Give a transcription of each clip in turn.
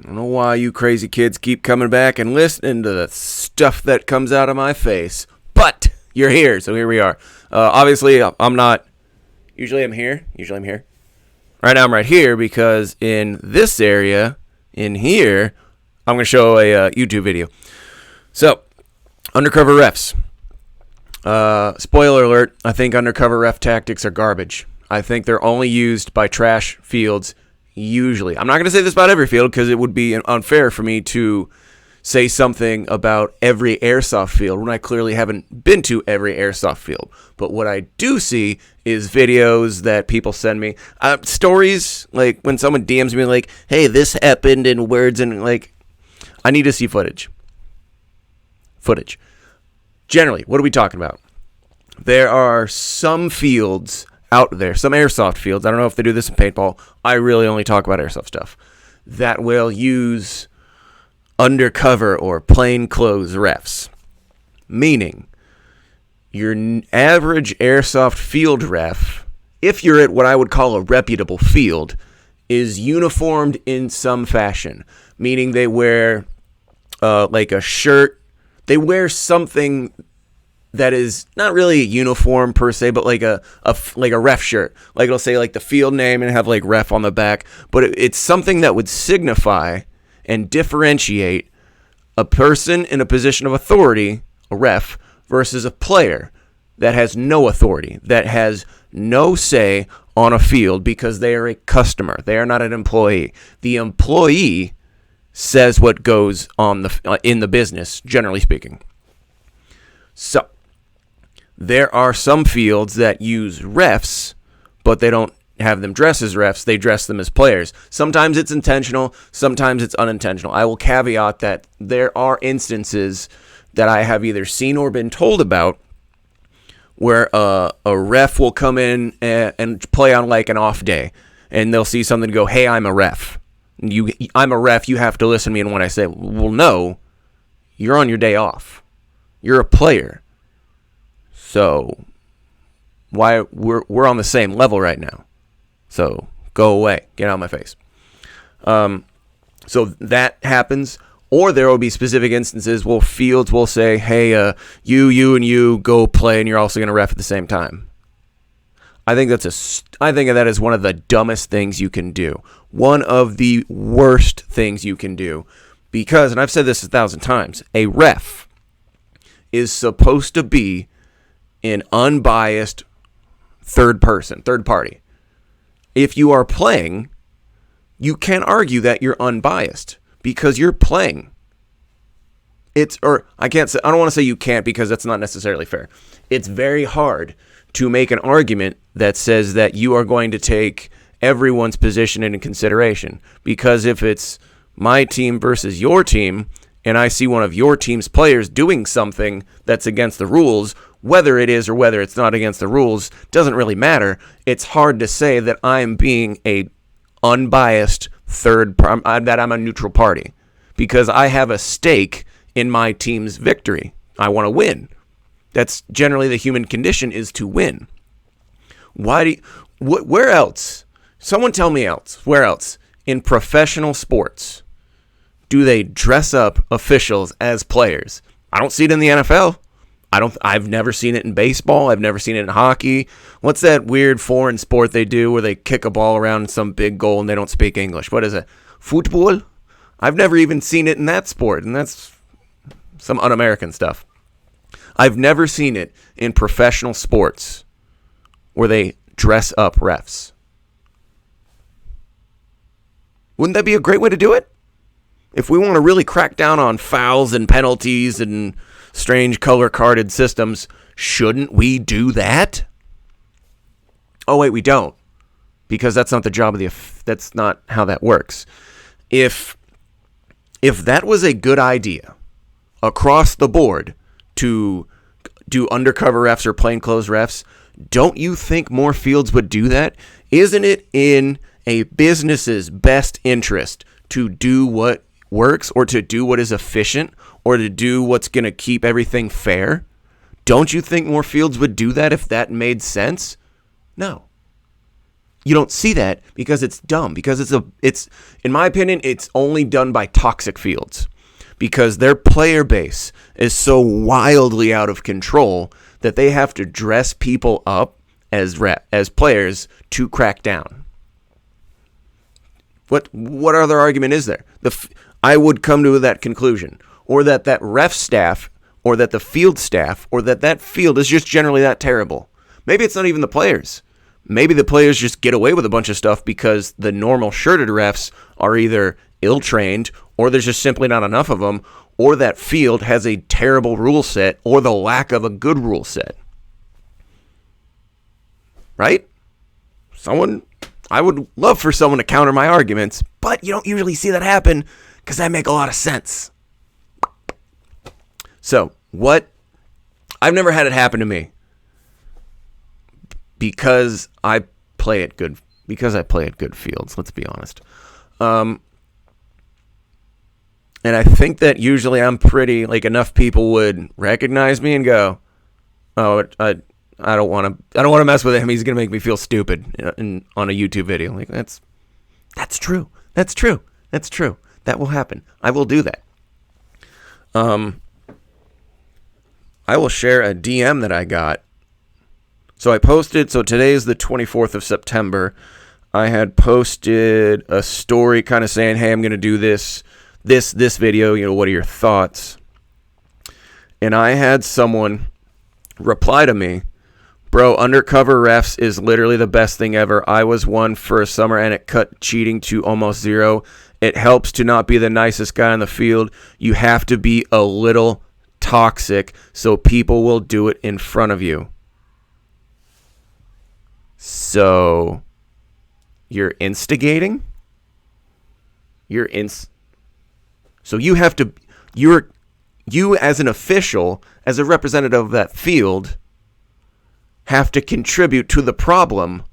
I don't know why you crazy kids keep coming back and listening to the stuff that comes out of my face. But you're here, so here we are. Obviously, I'm not. Usually I'm here. Right now I'm right here because in this area, in here, I'm going to show a YouTube video. So, undercover refs. Spoiler alert, I think undercover ref tactics are garbage. I think they're only used by trash fields usually. I'm not going to say this about every field because it would be unfair for me to say something about every airsoft field when I clearly haven't been to every airsoft field. But what I do see is videos that people send me, stories, like when someone DMs me like, hey, this happened in words, and like, I need to see footage. Generally, what are we talking about? There are some fields out there, some airsoft fields, I don't know if they do this in paintball, I really only talk about airsoft stuff, that will use undercover or plainclothes refs. Meaning, your average airsoft field ref, if you're at what I would call a reputable field, is uniformed in some fashion. Meaning they wear like a shirt, they wear something that is not really a uniform per se, but like a ref shirt. Like it'll say like the field name and have like ref on the back. But it's something that would signify and differentiate a person in a position of authority, a ref, versus a player that has no authority, that has no say on a field because they are a customer. They are not an employee. The employee says what goes on in the business, generally speaking. So, there are some fields that use refs, but they don't have them dress as refs. They dress them as players. Sometimes it's intentional. Sometimes it's unintentional. I will caveat that there are instances that I have either seen or been told about where a ref will come in and play on like an off day, and they'll see something and go, hey, I'm a ref. I'm a ref. You have to listen to me. And when I say, well, no, you're on your day off. You're a player. So why we're on the same level right now. So go away. Get out of my face. So that happens. Or there will be specific instances where fields will say, hey, you, and you go play, and you're also going to ref at the same time. I think that is one of the dumbest things you can do. One of the worst things you can do. Because, and I've said this 1,000 times, a ref is supposed to be an unbiased third party. If you are playing, you can't argue that you're unbiased because you're playing. I don't want to say you can't because that's not necessarily fair. It's very hard to make an argument that says that you are going to take everyone's position into consideration. Because if it's my team versus your team, and I see one of your team's players doing something that's against the rules, whether it is or whether it's not against the rules, doesn't really matter. It's hard to say that I'm being a unbiased that I'm a neutral party. Because I have a stake in my team's victory. I want to win. That's generally the human condition, is to win. Where else? Someone tell me else. Where else? In professional sports, do they dress up officials as players? I don't see it in the NFL. I've never seen it in baseball. I've never seen it in hockey. What's that weird foreign sport they do where they kick a ball around in some big goal and they don't speak English? What is it? Football? I've never even seen it in that sport, and that's some un-American stuff. I've never seen it in professional sports where they dress up refs. Wouldn't that be a great way to do it? If we want to really crack down on fouls and penalties and strange color-carded systems, shouldn't we do that? Oh, wait, we don't. Because that's not the job of that's not how that works. If that was a good idea across the board to do undercover refs or plainclothes refs, don't you think more fields would do that? Isn't it in a business's best interest to do what works, or to do what is efficient, or to do what's going to keep everything fair? Don't you think more fields would do that if that made sense? No. you don't see that because it's dumb. Because it's in my opinion, it's only done by toxic fields. Because their player base is so wildly out of control that they have to dress people up as players to crack down. What other argument is there? I would come to that conclusion, or that ref staff, or that the field staff, or that field is just generally that terrible. Maybe it's not even the players. Maybe the players just get away with a bunch of stuff because the normal shirted refs are either ill-trained, or there's just simply not enough of them, or that field has a terrible rule set, or the lack of a good rule set. Right? I would love for someone to counter my arguments, but you don't usually see that happen because that make a lot of sense. So, I've never had it happen to me because I play at good fields, let's be honest. And I think that usually I'm pretty, enough people would recognize me and go, "Oh, I don't want to mess with him. He's going to make me feel stupid on a YouTube video." That's true. That's true. That will happen. I will do that. I will share a DM that I got. So today is the 24th of September. I had posted a story kind of saying, "Hey, I'm going to do this video, what are your thoughts?" And I had someone reply to me, "Bro, undercover refs is literally the best thing ever. I was one for a summer and it cut cheating to almost zero. It helps to not be the nicest guy on the field. You have to be a little toxic so people will do it in front of you." So, you're instigating? So you have to, you as an official, as a representative of that field, have to contribute to the problem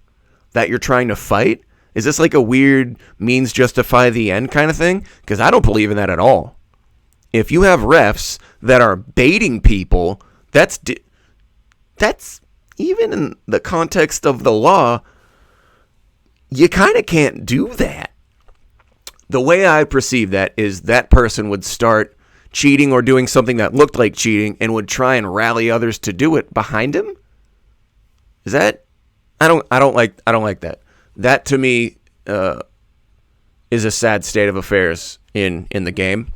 that you're trying to fight? Is this like a weird means justify the end kind of thing? Because I don't believe in that at all. If you have refs that are baiting people, that's even in the context of the law, you kind of can't do that. The way I perceive that is that person would start cheating or doing something that looked like cheating and would try and rally others to do it behind him. Is that? I don't like that. That to me is a sad state of affairs in the game.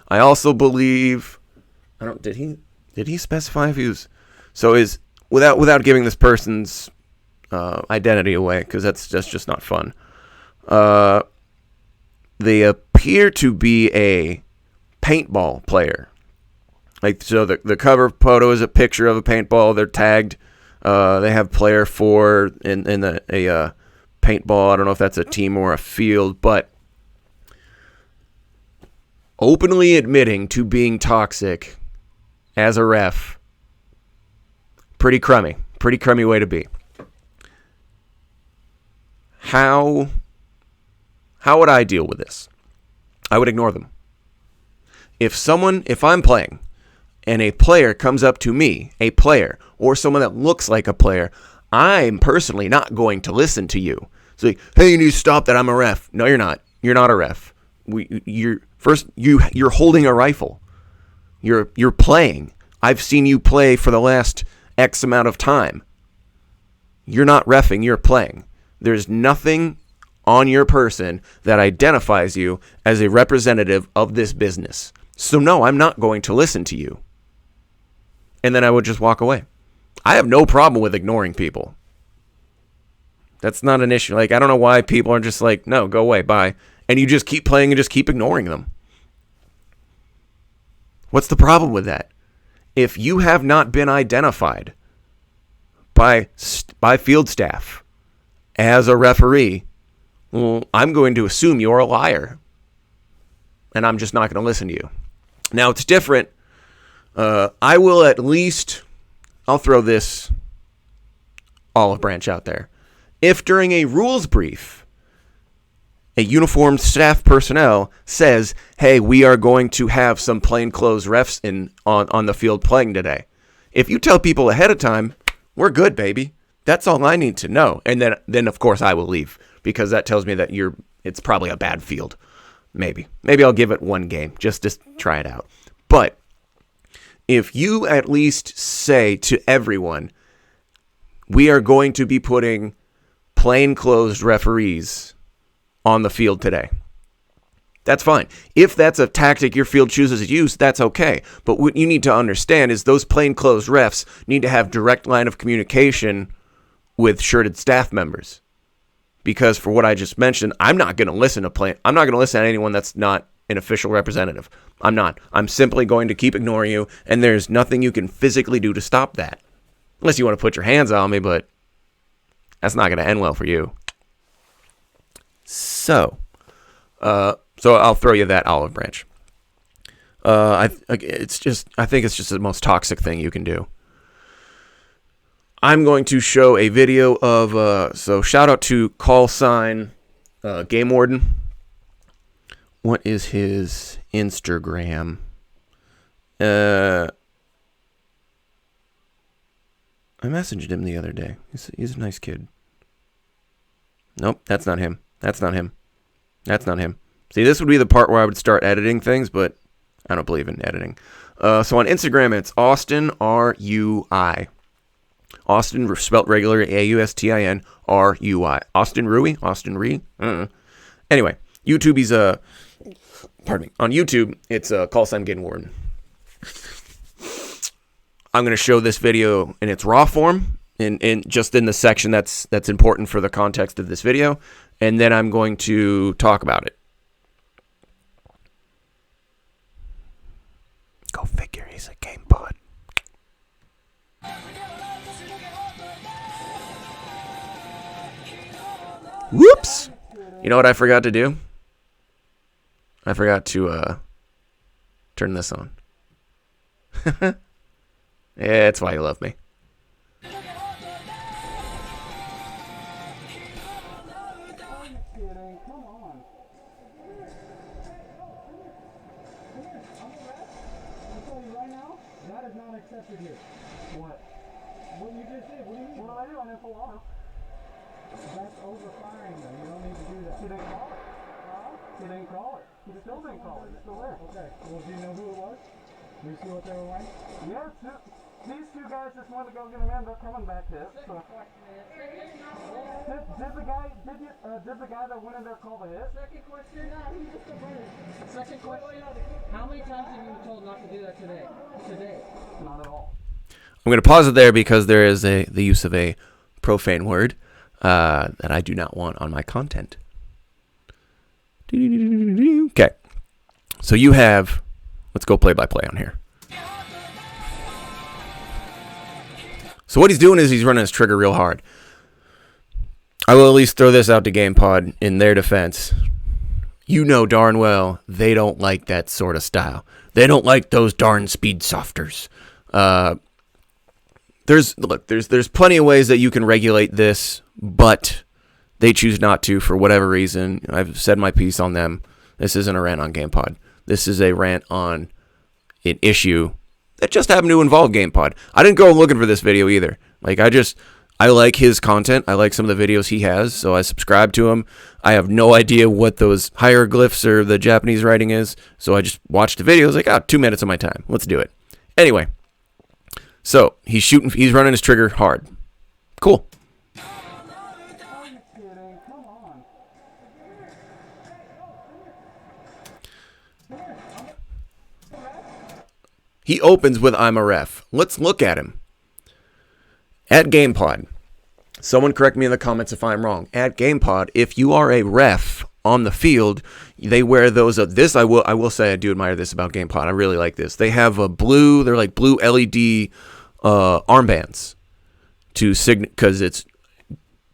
I also believe did he specify if he was without giving this person's identity away, because that's just not fun. They appear to be a paintball player. So the cover photo is a picture of a paintball. They're tagged. They have player 4 in a paintball. I don't know if that's a team or a field, but openly admitting to being toxic as a ref, pretty crummy way to be. How would I deal with this? I would ignore them. If I'm playing and a player comes up to me, a player, or someone that looks like a player, I'm personally not going to listen to you. It's like, "Hey, you need to stop that. I'm a ref." No, you're not. You're not a ref. You're holding a rifle. You're playing. I've seen you play for the last X amount of time. You're not reffing. You're playing. There's nothing on your person that identifies you as a representative of this business. So no, I'm not going to listen to you. And then I would just walk away. I have no problem with ignoring people. That's not an issue. I don't know why people are just like, "No, go away, bye." And you just keep playing and just keep ignoring them. What's the problem with that? If you have not been identified by field staff as a referee, well, I'm going to assume you're a liar. And I'm just not going to listen to you. Now, it's different. I will I'll throw this olive branch out there. If during a rules brief, a uniformed staff personnel says, "Hey, we are going to have some plainclothes refs on the field playing today." If you tell people ahead of time, we're good, baby. That's all I need to know. And then of course I will leave, because that tells me that it's probably a bad field. Maybe I'll give it one game just to try it out. But if you at least say to everyone, we are going to be putting plainclothes referees on the field today, that's fine. If that's a tactic your field chooses to use, that's okay. But what you need to understand is those plainclothes refs need to have direct line of communication with shirted staff members. Because for what I just mentioned, I'm not going to listen to anyone that's not an official representative. I'm not. I'm simply going to keep ignoring you, and there's nothing you can physically do to stop that. Unless you want to put your hands on me, but that's not going to end well for you. So I'll throw you that olive branch. I think it's just the most toxic thing you can do. I'm going to show a video of, so shout out to call sign Game Warden. What is his Instagram? I messaged him the other day. He's a nice kid. Nope, that's not him. That's not him. See, this would be the part where I would start editing things, but I don't believe in editing. So on Instagram, it's Austin, R-U-I. Austin, spelt regularly, A-U-S-T-I-N, R-U-I. Austin Rui? Austin Ree? Anyway, YouTube, on YouTube, it's call sign Game Warden. I'm going to show this video in its raw form, just in the section that's important for the context of this video, and then I'm going to talk about it. Go figure, he's a game pod. Whoops! You know what I forgot to do? I forgot to turn this on. Yeah, that's why you love me. That's overfiring them. You don't need to do that. He didn't call it. He didn't call it. He still didn't call it. It's still there. Okay. Well, do you know who it was? Do you see what they were wearing? Yes. These two guys just wanted to go get him in. They're coming back here. So. Did the guy that went in there call the hit? Second question. No, he just averted. Second question. How many times have you been told not to do that today? Not at all. I'm going to pause it there because there is the use of a profane word that I do not want on my content. Okay. So you have, let's go play by play on here. So what he's doing is he's running his trigger real hard. I will at least throw this out to GamePod in their defense. You know darn well they don't like that sort of style. They don't like those darn speed softers. There's plenty of ways that you can regulate this, but they choose not to for whatever reason. I've said my piece on them. This isn't a rant on GamePod. This is a rant on an issue that just happened to involve GamePod. I didn't go looking for this video either. I like his content. I like some of the videos he has, so I subscribe to him. I have no idea what those hieroglyphs or the Japanese writing is, so I just watched the video. I was like, 2 minutes of my time. Let's do it. Anyway, so he's running his trigger hard. Cool. He opens with "I'm a ref." Let's look at him. At GamePod, someone correct me in the comments if I'm wrong. At GamePod, if you are a ref on the field, they wear those. This I will say I do admire this about GamePod. I really like this. They have they're like blue LED armbands to because it's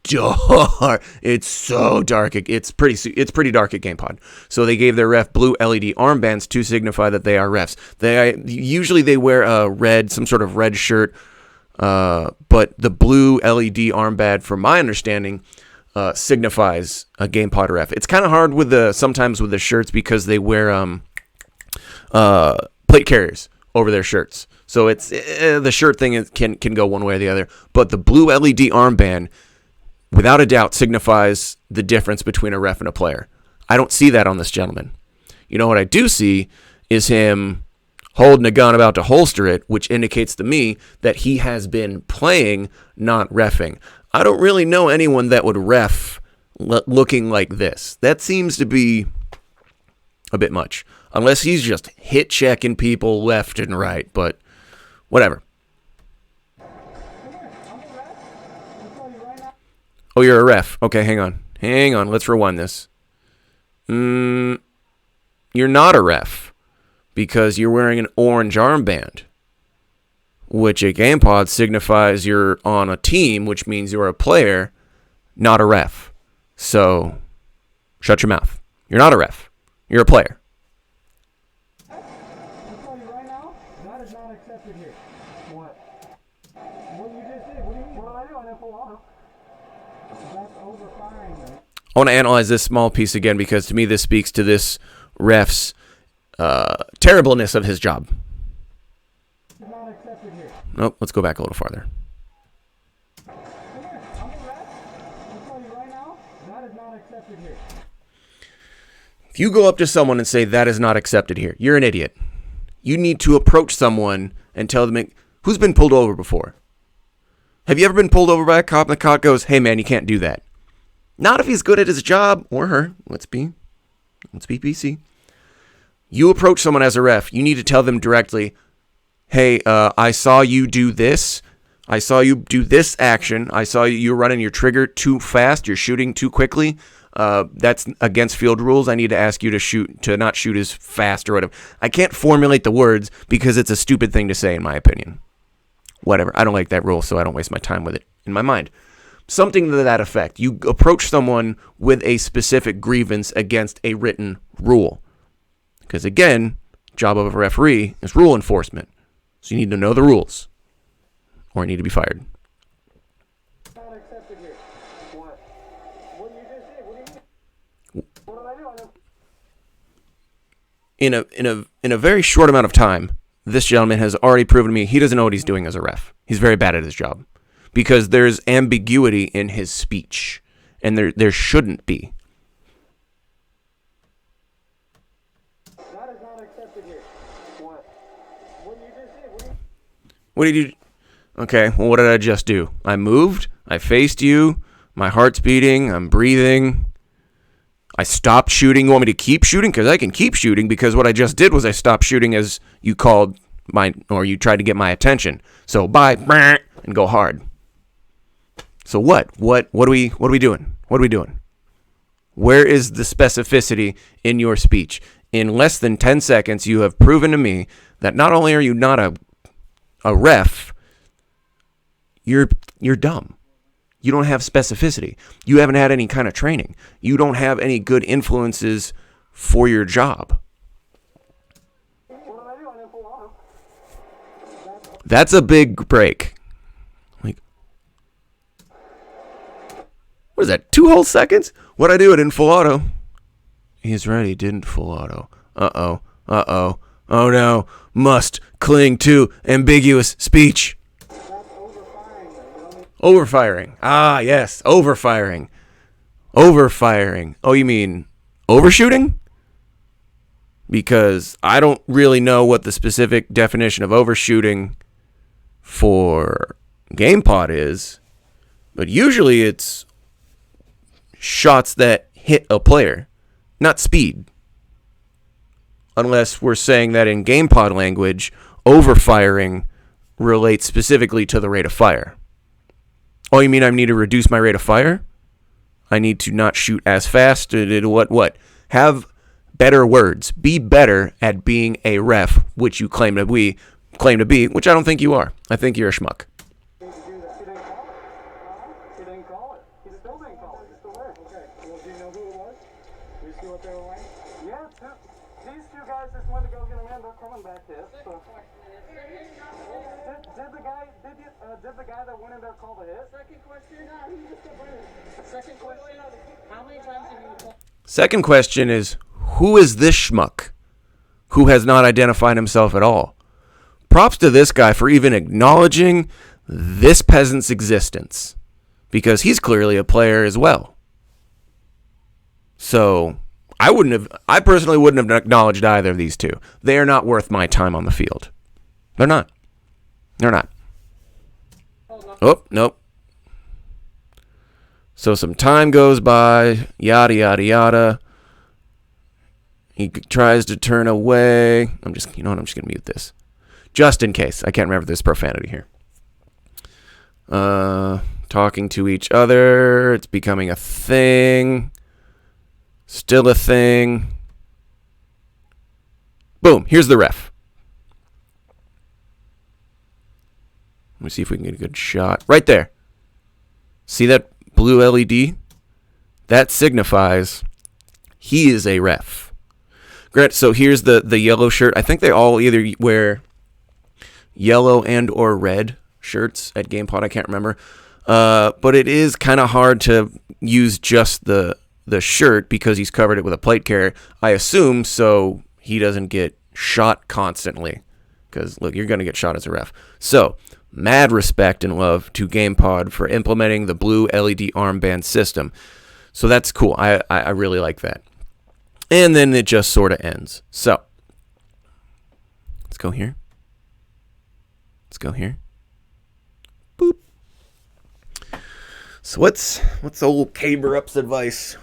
dark. It's so dark. It's pretty dark at GamePod. So they gave their ref blue LED armbands to signify that they are refs. They wear some sort of red shirt. But the blue LED armband, from my understanding, signifies a GamePod ref. It's kind of hard sometimes with the shirts because they wear plate carriers over their shirts. So it's the shirt thing can go one way or the other. But the blue LED armband, without a doubt, signifies the difference between a ref and a player. I don't see that on this gentleman. You know what I do see is him holding a gun about to holster it, which indicates to me that he has been playing, not reffing. I don't really know anyone that would ref looking like this. That seems to be a bit much. Unless he's just hit checking people left and right, but whatever. Oh, you're a ref. Okay, hang on. Let's rewind this. You're not a ref because you're wearing an orange armband, which at GamePod signifies you're on a team, which means you're a player, not a ref. So, shut your mouth. You're not a ref. You're a player. I want to analyze this small piece again because to me this speaks to this ref's terribleness of his job. Nope, let's go back a little farther. If you go up to someone and say that is not accepted here, you're an idiot. You need to approach someone and tell them, who's been pulled over before? Have you ever been pulled over by a cop and the cop goes, hey man, you can't do that? Not if he's good at his job, or her. Let's be PC. You approach someone as a ref, you need to tell them directly, hey, I saw you do this. I saw you do this action. I saw you running your trigger too fast. You're shooting too quickly. That's against field rules. I need to ask you to not shoot as fast or whatever. I can't formulate the words because it's a stupid thing to say, in my opinion. Whatever. I don't like that rule, so I don't waste my time with it in my mind. Something to that effect. You approach someone with a specific grievance against a written rule. Because again, job of a referee is rule enforcement. So you need to know the rules, or you need to be fired. In a very short amount of time, this gentleman has already proven to me he doesn't know what he's doing as a ref. He's very bad at his job. Because there's ambiguity in his speech, and there shouldn't be. That is not accepted here. What did you? Okay, well, what did I just do? I moved. I faced you. My heart's beating. I'm breathing. I stopped shooting. You want me to keep shooting? Because I can keep shooting. Because what I just did was I stopped shooting as you called you tried to get my attention. So bye, and go hard. So what? What are we doing? What are we doing? Where is the specificity in your speech? In less than 10 seconds, you have proven to me that not only are you not a ref, you're dumb. You don't have specificity. You haven't had any kind of training. You don't have any good influences for your job. That's a big break. What is that, 2 whole seconds? What'd I do it in full auto? He's right, he didn't full auto. Uh-oh. Oh no, must cling to ambiguous speech. Overfiring. Ah, yes, overfiring. Overfiring. Oh, you mean overshooting? Because I don't really know what the specific definition of overshooting for GamePod is, but usually it's shots that hit a player, not speed. Unless we're saying that in GamePod language, overfiring relates specifically to the rate of fire. Oh, you mean I need to reduce my rate of fire? I need to not shoot as fast? What? Have better words. Be better at being a ref, which you claim to be, which I don't think you are. I think you're a schmuck. Did the guy that went in there call the hit? Second question? No, he just got burned. Second question? How many times have you told? Second question is, who is this schmuck who has not identified himself at all? props to this guy for even acknowledging this peasant's existence, because he's clearly a player as well. So I personally wouldn't have acknowledged either of these two. They are not worth my time on the field. They're not. Oh, nope. So some time goes by, yada, yada, yada. He tries to turn away. I'm just going to mute this. Just in case. I can't remember if there's profanity here. Talking to each other. It's becoming a thing. Still a thing. Boom. Here's the ref. Let me see if we can get a good shot. Right there. See that blue LED? That signifies he is a ref. Great. So here's the yellow shirt. I think they all either wear yellow and or red shirts at GamePod. I can't remember. But it is kind of hard to use just the shirt because he's covered it with a plate carrier. I assume so he doesn't get shot constantly. Because, look, you're going to get shot as a ref. So, mad respect and love to GamePod for implementing the blue LED armband system. So that's cool. I really like that. And then it just sort of ends. So, let's go here. Boop. So what's old Caber-Up's advice?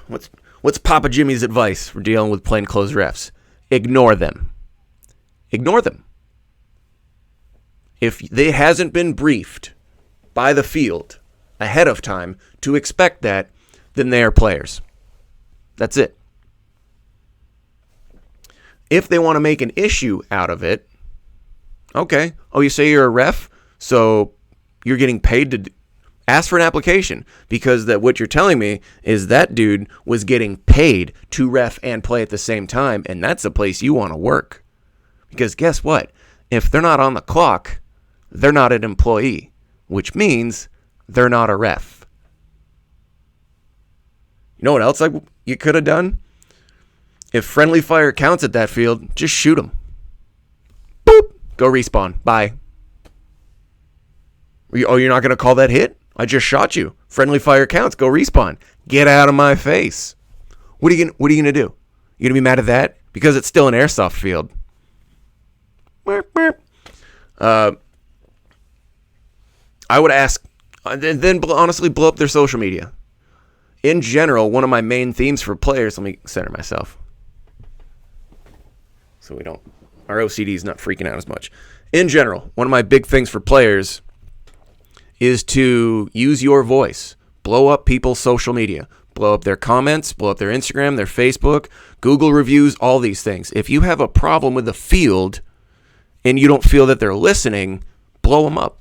What's Papa Jimmy's advice for dealing with plainclothes refs? Ignore them. If they hasn't been briefed by the field ahead of time to expect that, then they are players. That's it. If they want to make an issue out of it, okay. Oh, you say you're a ref, so you're getting paid to ask for an application, because that what you're telling me is that dude was getting paid to ref and play at the same time, and that's a place you want to work. Because guess what? If they're not on the clock, they're not an employee, which means they're not a ref. You know what else you could have done? If friendly fire counts at that field, just shoot them. Boop. Go respawn. Bye. Oh, you're not going to call that hit? I just shot you. Friendly fire counts. Go respawn. Get out of my face. What are you going to do? You going to be mad at that? Because it's still an airsoft field. I would ask, then honestly blow up their social media. In general, one of my main themes for players, let me center myself so our OCD is not freaking out as much. In general, one of my big things for players is to use your voice. Blow up people's social media. Blow up their comments, blow up their Instagram, their Facebook, Google reviews, all these things. If you have a problem with the field and you don't feel that they're listening, blow them up.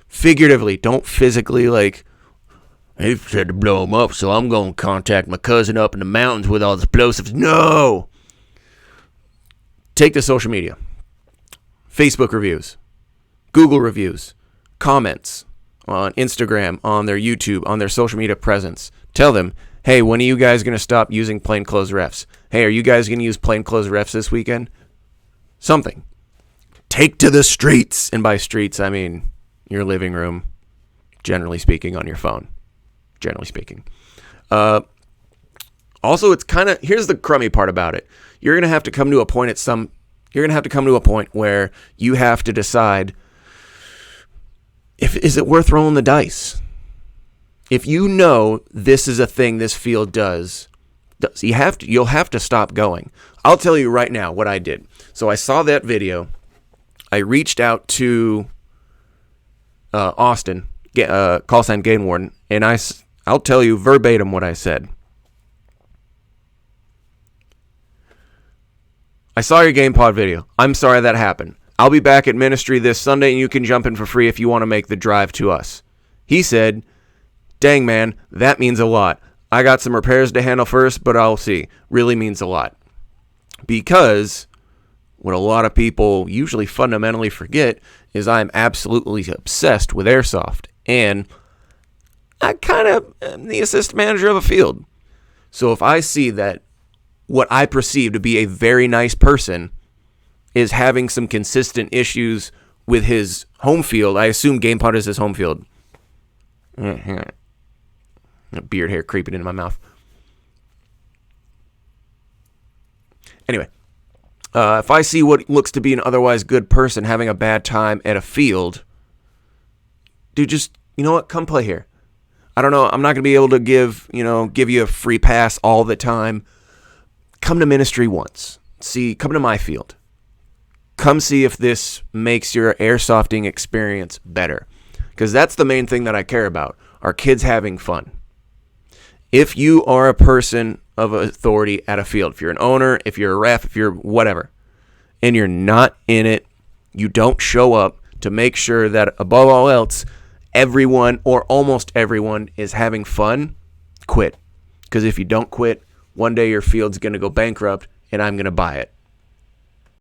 Figuratively, don't physically they said to blow them up, so I'm going to contact my cousin up in the mountains with all the explosives. No! Take to social media. Facebook reviews. Google reviews. Comments on Instagram, on their YouTube, on their social media presence. Tell them, hey, when are you guys going to stop using plainclothes refs? Hey, are you guys going to use plainclothes refs this weekend? Something. Take to the streets. And by streets, I mean your living room, generally speaking, on your phone. Generally speaking. Also, it's kind of, here's the crummy part about it. You're going to have to come to a point where you have to decide, is it worth rolling the dice? If you know this is a thing this field does, you'll have to stop going. I'll tell you right now what I did. So I saw that video. I reached out to Austin, call sign Game Warden, and I'll tell you verbatim what I said. I saw your GamePod video. I'm sorry that happened. I'll be back at ministry this Sunday, and you can jump in for free if you want to make the drive to us. He said, dang, man, that means a lot. I got some repairs to handle first, but I'll see. Really means a lot. Because what a lot of people usually fundamentally forget is I'm absolutely obsessed with Airsoft. And I kind of am the assistant manager of a field. So if I see that what I perceive to be a very nice person is having some consistent issues with his home field. I assume Game Pod is his home field. Hang on. A beard hair creeping into my mouth. Anyway, if I see what looks to be an otherwise good person having a bad time at a field, dude, just, you know what? Come play here. I don't know. I'm not going to be able to give you a free pass all the time. Come to ministry once. Come to my field. Come see if this makes your airsofting experience better. Because that's the main thing that I care about. Are kids having fun? If you are a person of authority at a field, if you're an owner, if you're a ref, if you're whatever, and you're not in it, you don't show up to make sure that above all else, everyone or almost everyone is having fun, quit. Because if you don't quit, one day your field's going to go bankrupt and I'm going to buy it.